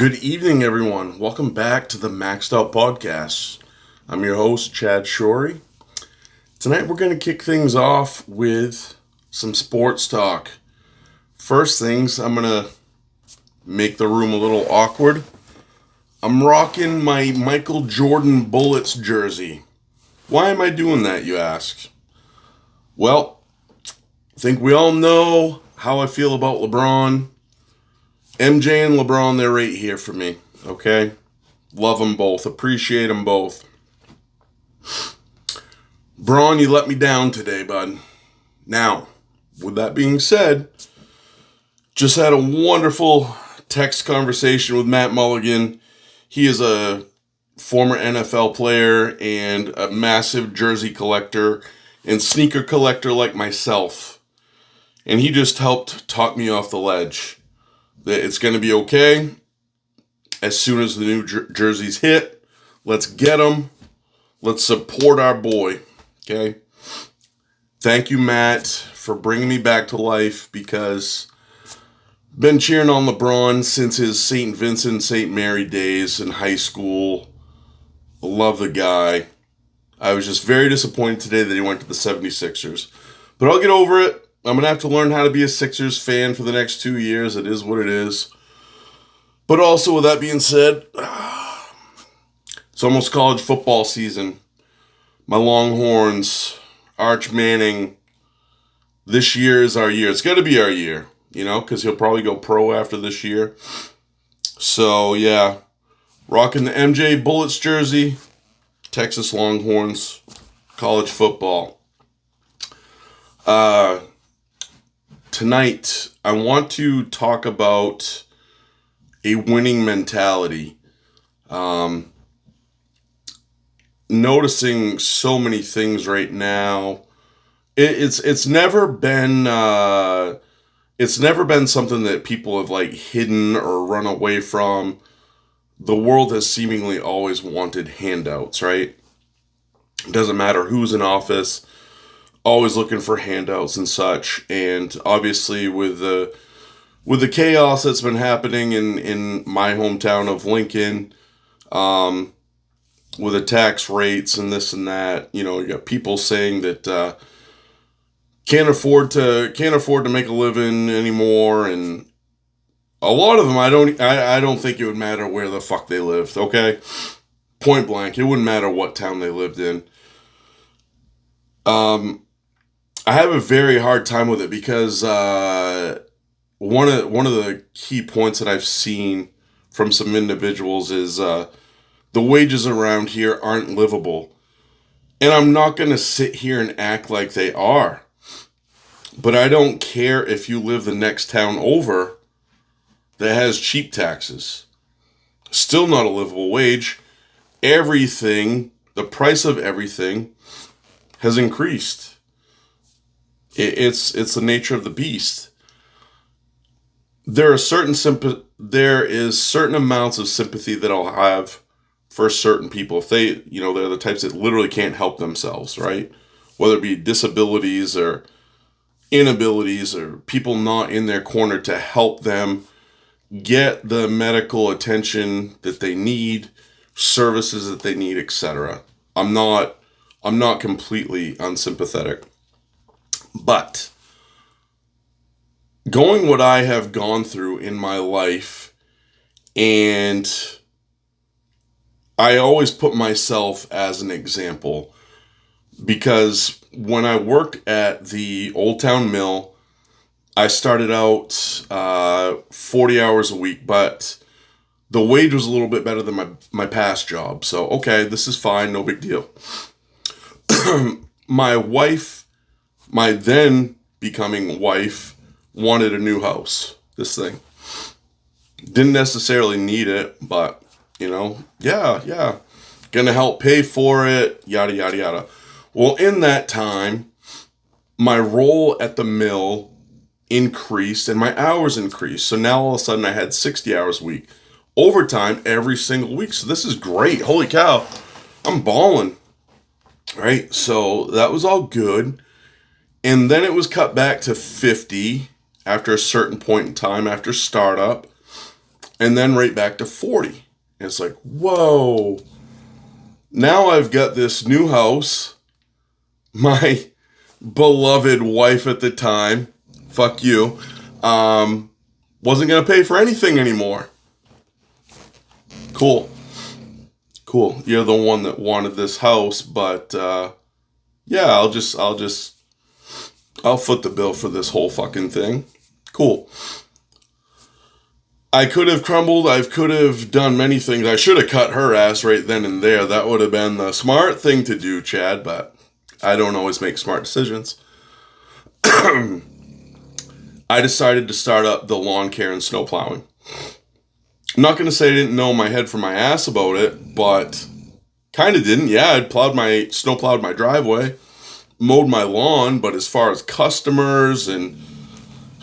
Good evening, everyone. Welcome back to the Maxed Out Podcast. I'm your host, Chad Shorey. Tonight, we're going to kick things off with some sports talk. First things, I'm going to make the room a little awkward. I'm rocking my Michael Jordan Bullets jersey. Why am I doing that, you ask? Well, I think we all know how I feel about LeBron. MJ and LeBron, they're right here for me, okay? Love them both. Appreciate them both. Bron, you let me down today, bud. Now, with that being said, just had a wonderful text conversation with Matt Mulligan. He is a former NFL player and a massive jersey collector and sneaker collector like myself. And he just helped talk me off the ledge. That it's going to be okay. As soon as the new jerseys hit, let's get them. Let's support our boy. Okay? Thank you, Matt, for bringing me back to life because I've been cheering on LeBron since his St. Vincent, St. Mary days in high school. I love the guy. I was just very disappointed today that he went to the 76ers. But I'll get over it. I'm going to have to learn how to be a Sixers fan for the next 2 years. It is what it is. But also, with that being said, it's almost college football season. My Longhorns, Arch Manning, this year is our year. It's got to be our year, because he'll probably go pro after this year. So, yeah, rocking the MJ Bullets jersey, Texas Longhorns, college football. Tonight, I want to talk about a winning mentality. Noticing so many things right now. It's never been something that people have hidden or run away from. The world has seemingly always wanted handouts, right? It doesn't matter who's in office. Always looking for handouts and such, and obviously with the chaos that's been happening in my hometown of Lincoln, with the tax rates and this and that, you got people saying that can't afford to make a living anymore, and a lot of them I don't think it would matter where the fuck they lived. Okay, point blank, it wouldn't matter what town they lived in. I have a very hard time with it because one of the key points that I've seen from some individuals is the wages around here aren't livable. And I'm not going to sit here and act like they are. But I don't care if you live the next town over that has cheap taxes. Still not a livable wage. Everything, the price of everything has increased. It's the nature of the beast. There is certain amounts of sympathy that I'll have for certain people if they, they're the types that literally can't help themselves, right? Whether it be disabilities or inabilities or people not in their corner to help them get the medical attention that they need, services that they need, etc. I'm not completely unsympathetic. But going what I have gone through in my life, and I always put myself as an example, because when I worked at the Old Town Mill, I started out 40 hours a week, but the wage was a little bit better than my past job. So, okay, this is fine, no big deal. My then becoming wife wanted a new house. This thing. Didn't necessarily need it, but, yeah. Gonna help pay for it, yada, yada, yada. Well, in that time, my role at the mill increased and my hours increased. So now all of a sudden I had 60 hours a week. Overtime every single week. So this is great. Holy cow. I'm balling. Right? So that was all good. And then it was cut back to 50 after a certain point in time after startup. and then right back to 40. And it's like, whoa. Now I've got this new house. My beloved wife at the time, fuck you, wasn't going to pay for anything anymore. Cool. You're the one that wanted this house, but yeah, I'll foot the bill for this whole fucking thing. Cool. I could have crumbled. I could have done many things. I should have cut her ass right then and there. That would have been the smart thing to do, Chad, but I don't always make smart decisions. I decided to start up the lawn care and snow plowing. I'm not going to say I didn't know my head from my ass about it, but kind of didn't. Yeah, I'd snow plowed my driveway, mowed my lawn, but as far as customers and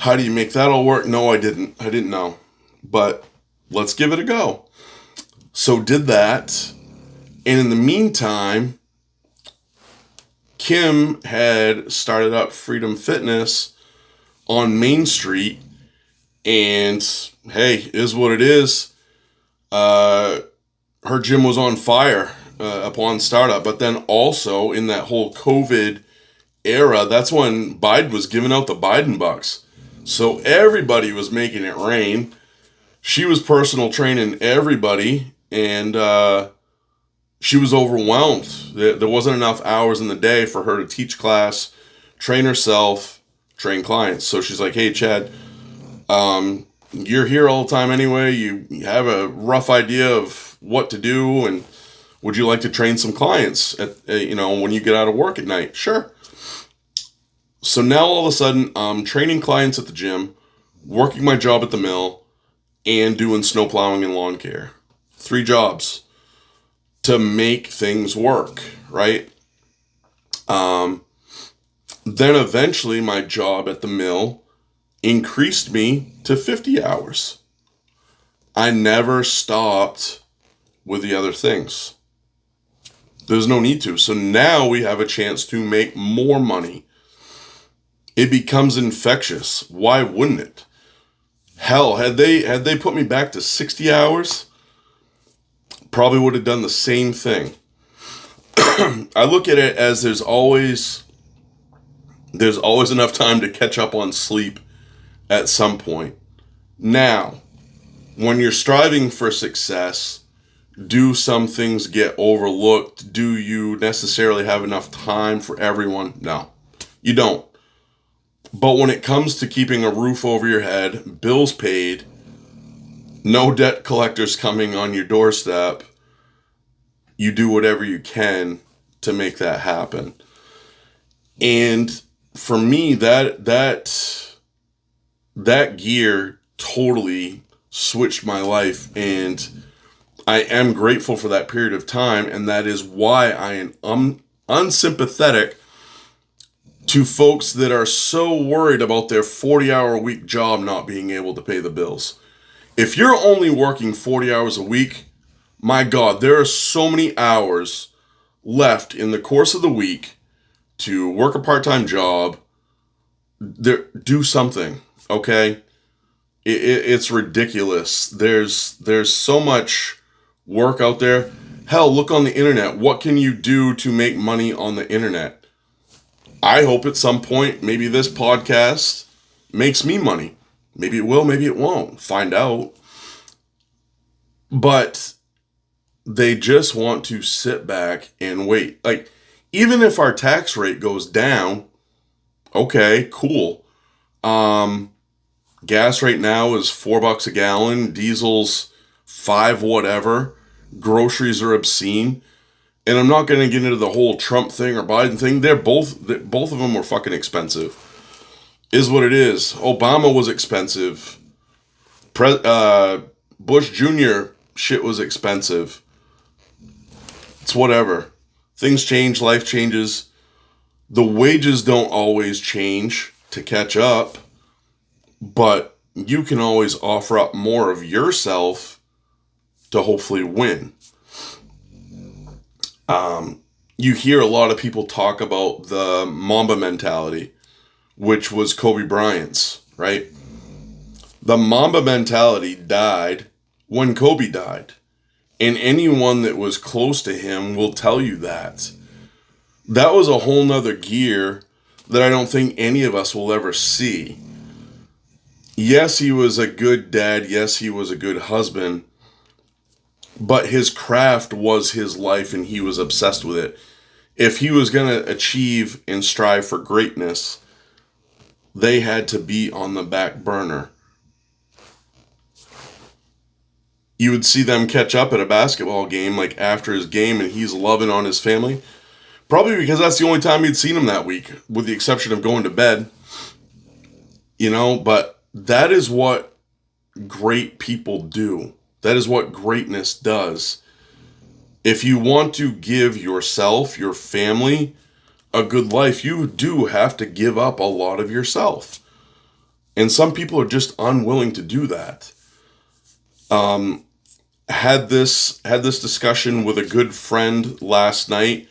how do you make that all work? No, I didn't. I didn't know. But let's give it a go. So did that. And in the meantime, Kim had started up Freedom Fitness on Main Street. And hey, is what it is. Her gym was on fire upon startup. But then also in that whole COVID era, that's when Biden was giving out the Biden bucks. So everybody was making it rain. She was personal training everybody, and she was overwhelmed. There wasn't enough hours in the day for her to teach class, train herself, train clients. So she's like, hey, Chad, you're here all the time anyway. You have a rough idea of what to do, and would you like to train some clients when you get out of work at night? Sure. So now all of a sudden, I'm training clients at the gym, working my job at the mill, and doing snow plowing and lawn care. 3 jobs to make things work, right? Then eventually my job at the mill increased me to 50 hours. I never stopped with the other things. There's no need to. So now we have a chance to make more money. It becomes infectious. Why wouldn't it? Hell, had they put me back to 60 hours, probably would have done the same thing. I look at it as there's always enough time to catch up on sleep at some point. Now, when you're striving for success, do some things get overlooked? Do you necessarily have enough time for everyone? No, you don't. But when it comes to keeping a roof over your head, bills paid, no debt collectors coming on your doorstep, you do whatever you can to make that happen. And for me, that gear totally switched my life, and I am grateful for that period of time, and that is why I am unsympathetic to folks that are so worried about their 40-hour-a-week job not being able to pay the bills. If you're only working 40 hours a week, my God, there are so many hours left in the course of the week to work a part-time job. Do something, okay? It's ridiculous. There's so much work out there. Hell, look on the internet. What can you do to make money on the internet? I hope at some point, maybe this podcast makes me money. Maybe it will, maybe it won't. Find out. But they just want to sit back and wait. Like, even if our tax rate goes down, okay, cool. Gas right now is $4 a gallon. Diesel's $5 whatever. Groceries are obscene. And I'm not going to get into the whole Trump thing or Biden thing. Both of them were fucking expensive. Is what it is. Obama was expensive. Bush Jr. shit was expensive. It's whatever. Things change. Life changes. The wages don't always change to catch up. But you can always offer up more of yourself to hopefully win. You hear a lot of people talk about the Mamba mentality, which was Kobe Bryant's, right? The Mamba mentality died when Kobe died. And anyone that was close to him will tell you that. That was a whole nother gear that I don't think any of us will ever see. Yes, he was a good dad. Yes, he was a good husband. But his craft was his life and he was obsessed with it. If he was going to achieve and strive for greatness, they had to be on the back burner. You would see them catch up at a basketball game, like after his game, and he's loving on his family. Probably because that's the only time he'd seen him that week, with the exception of going to bed. But that is what great people do. That is what greatness does. If you want to give yourself, your family, a good life, you do have to give up a lot of yourself. And some people are just unwilling to do that. Had this discussion with a good friend last night,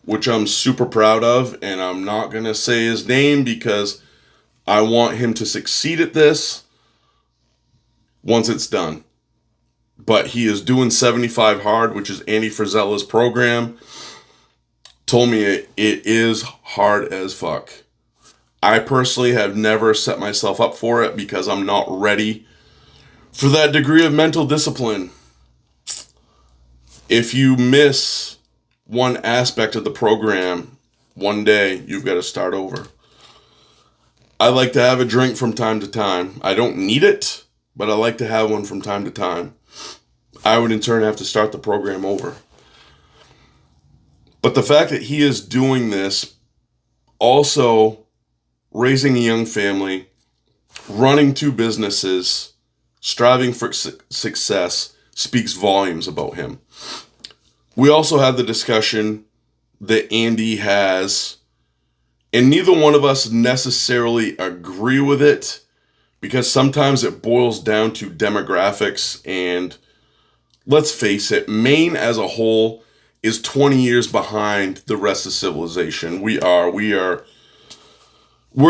which I'm super proud of, and I'm not going to say his name because I want him to succeed at this once it's done. But he is doing 75 Hard, which is Andy Frizella's program. Told me it is hard as fuck. I personally have never set myself up for it because I'm not ready for that degree of mental discipline. If you miss one aspect of the program one day, you've got to start over. I like to have a drink from time to time. I don't need it, but I like to have one from time to time. I would in turn have to start the program over. But the fact that he is doing this, also raising a young family, running 2 businesses, striving for success, speaks volumes about him. We also had the discussion that Andy has, and neither one of us necessarily agree with it, because sometimes it boils down to demographics, and let's face it, Maine as a whole is 20 years behind the rest of civilization. We're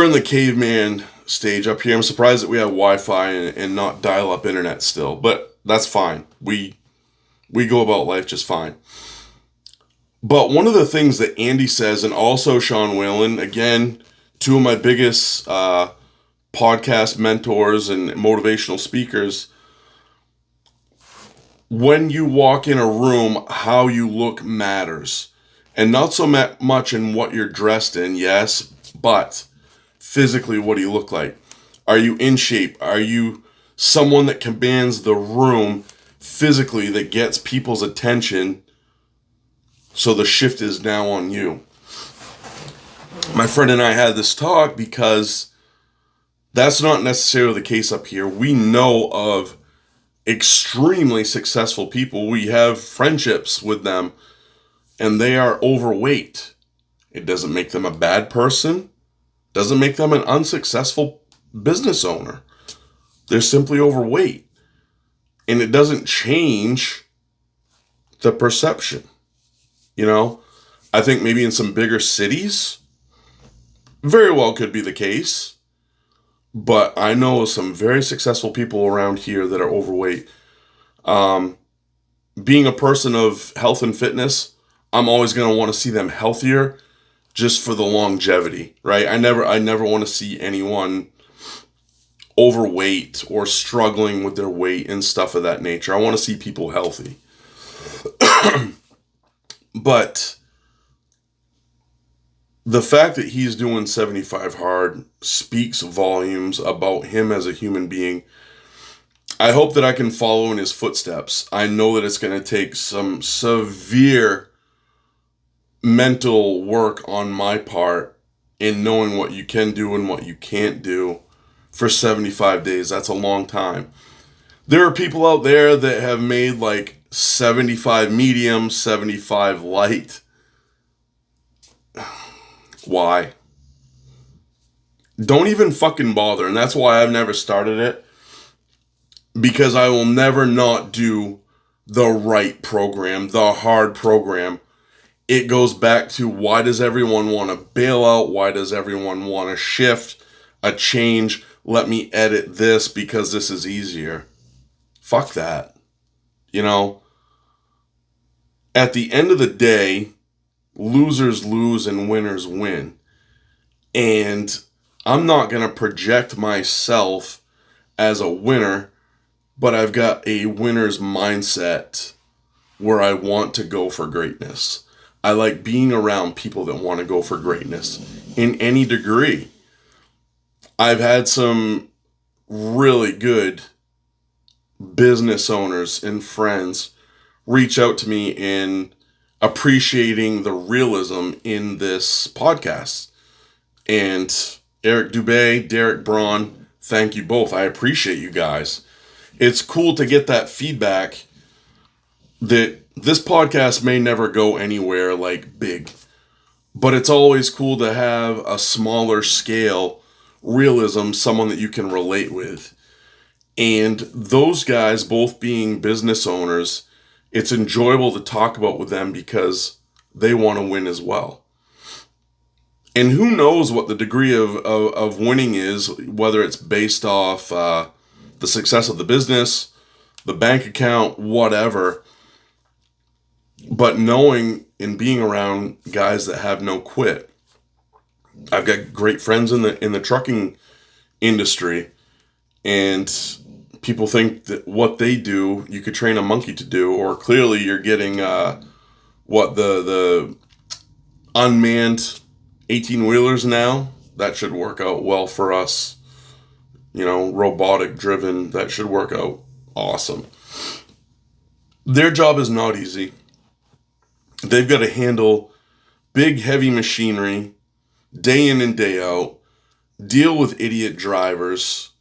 in the caveman stage up here. I'm surprised that we have Wi-Fi and not dial-up internet still, but that's fine. We go about life just fine. But one of the things that Andy says, and also Sean Whalen, again, 2 of my biggest podcast mentors and motivational speakers, when you walk in a room, how you look matters. And not so much in what you're dressed in, yes, but physically what do you look like? Are you in shape? Are you someone that commands the room physically, that gets people's attention, so the shift is now on you? My friend and I had this talk because that's not necessarily the case up here. We know of extremely successful people. We have friendships with them, and they are overweight. It doesn't make them a bad person. Doesn't make them an unsuccessful business owner. They're simply overweight. And it doesn't change the perception. I think maybe in some bigger cities, very well could be the case. But I know some very successful people around here that are overweight. Being a person of health and fitness, I'm always going to want to see them healthier just for the longevity, right? I never want to see anyone overweight or struggling with their weight and stuff of that nature. I want to see people healthy. But the fact that he's doing 75 Hard speaks volumes about him as a human being. I hope that I can follow in his footsteps. I know that it's going to take some severe mental work on my part in knowing what you can do and what you can't do for 75 days. That's a long time. There are people out there that have made like 75 medium, 75 light. Why? Don't even fucking bother. And that's why I've never started it. Because I will never not do the right program, the hard program. It goes back to, why does everyone want to bail out? Why does everyone want to shift, a change? Let me edit this because this is easier. Fuck that. You know, at the end of the day, losers lose and winners win. And I'm not going to project myself as a winner, but I've got a winner's mindset where I want to go for greatness. I like being around people that want to go for greatness in any degree. I've had some really good business owners and friends reach out to me in appreciating the realism in this podcast. And Eric Dubé, Derek Braun, thank you both. I appreciate you guys. It's cool to get that feedback that this podcast may never go anywhere like big, but it's always cool to have a smaller scale realism, someone that you can relate with. And those guys, both being business owners, it's enjoyable to talk about with them because they want to win as well. And who knows what the degree of winning is, whether it's based off the success of the business, the bank account, whatever. But knowing and being around guys that have no quit. I've got great friends in the trucking industry, and people think that what they do, you could train a monkey to do, or clearly you're getting the unmanned 18-wheelers now. That should work out well for us. Robotic driven, that should work out awesome. Their job is not easy. They've got to handle big, heavy machinery day in and day out, deal with idiot drivers,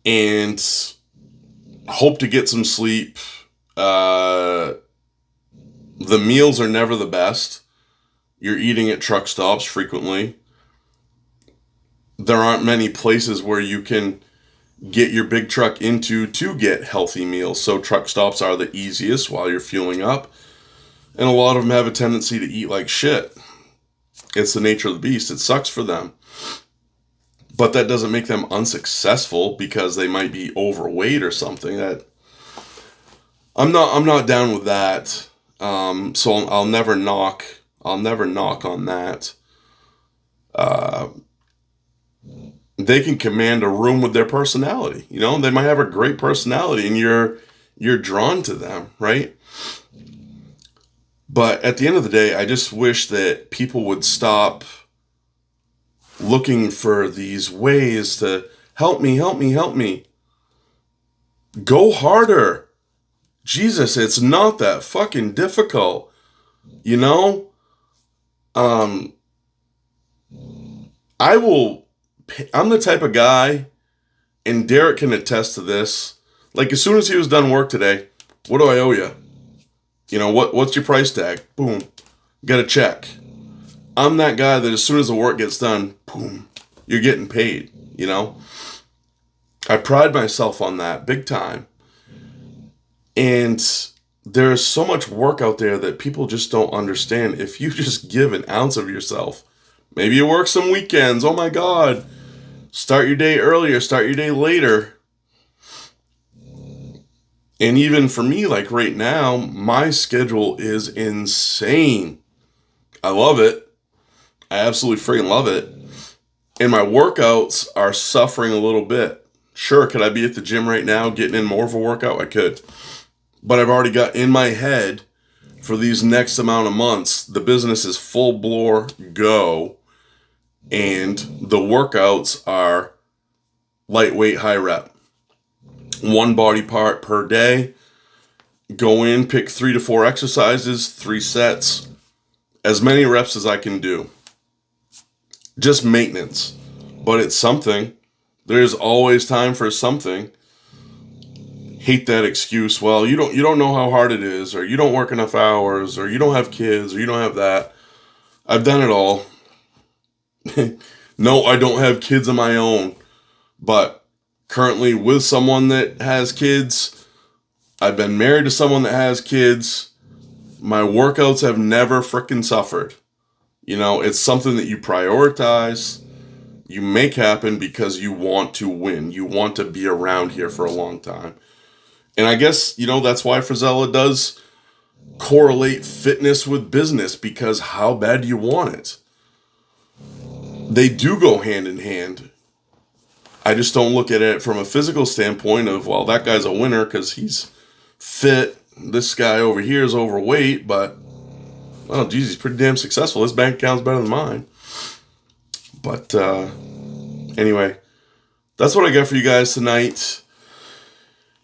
and hope to get some sleep. The meals are never the best. You're eating at truck stops frequently. There aren't many places where you can get your big truck into to get healthy meals. So truck stops are the easiest while you're fueling up. And a lot of them have a tendency to eat like shit. It's the nature of the beast. It sucks for them. But that doesn't make them unsuccessful because they might be overweight or something. That I'm not down with that. So I'll never knock on that. They can command a room with their personality. They might have a great personality and you're drawn to them, right? But at the end of the day, I just wish that people would stop looking for these ways to help me. Go harder. Jesus, it's not that fucking difficult. I'm the type of guy, and Derek can attest to this, like as soon as he was done work today, what do I owe you? What's your price tag? Boom. Get a check. I'm that guy that as soon as the work gets done, boom, you're getting paid, I pride myself on that big time. And there's so much work out there that people just don't understand. If you just give an ounce of yourself, maybe you work some weekends, oh my God, start your day earlier, start your day later. And even for me, like right now, my schedule is insane. I love it. I absolutely freaking love it. And my workouts are suffering a little bit. Sure, could I be at the gym right now getting in more of a workout? I could. But I've already got in my head for these next amount of months, the business is full bore go. And the workouts are lightweight, high rep. One body part per day. Go in, pick 3 to 4 exercises, 3 sets, as many reps as I can do. Just maintenance. But it's something. There's always time for something. Hate that excuse. Well, you don't know how hard it is, or you don't work enough hours, or you don't have kids, or you don't have that. I've done it all. No, I don't have kids of my own. But currently with someone that has kids, I've been married to someone that has kids. My workouts have never frickin' suffered. It's something that you prioritize, you make happen because you want to win. You want to be around here for a long time. And I guess, that's why Frizella does correlate fitness with business, because how bad do you want it? They do go hand in hand. I just don't look at it from a physical standpoint of, well, that guy's a winner because he's fit. This guy over here is overweight, but, well, geez, he's pretty damn successful. His bank account's better than mine. But anyway, that's what I got for you guys tonight.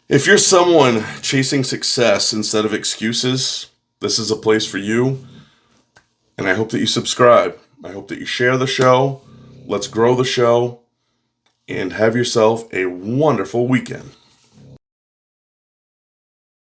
If you're someone chasing success instead of excuses, this is a place for you. And I hope that you subscribe. I hope that you share the show. Let's grow the show. And have yourself a wonderful weekend.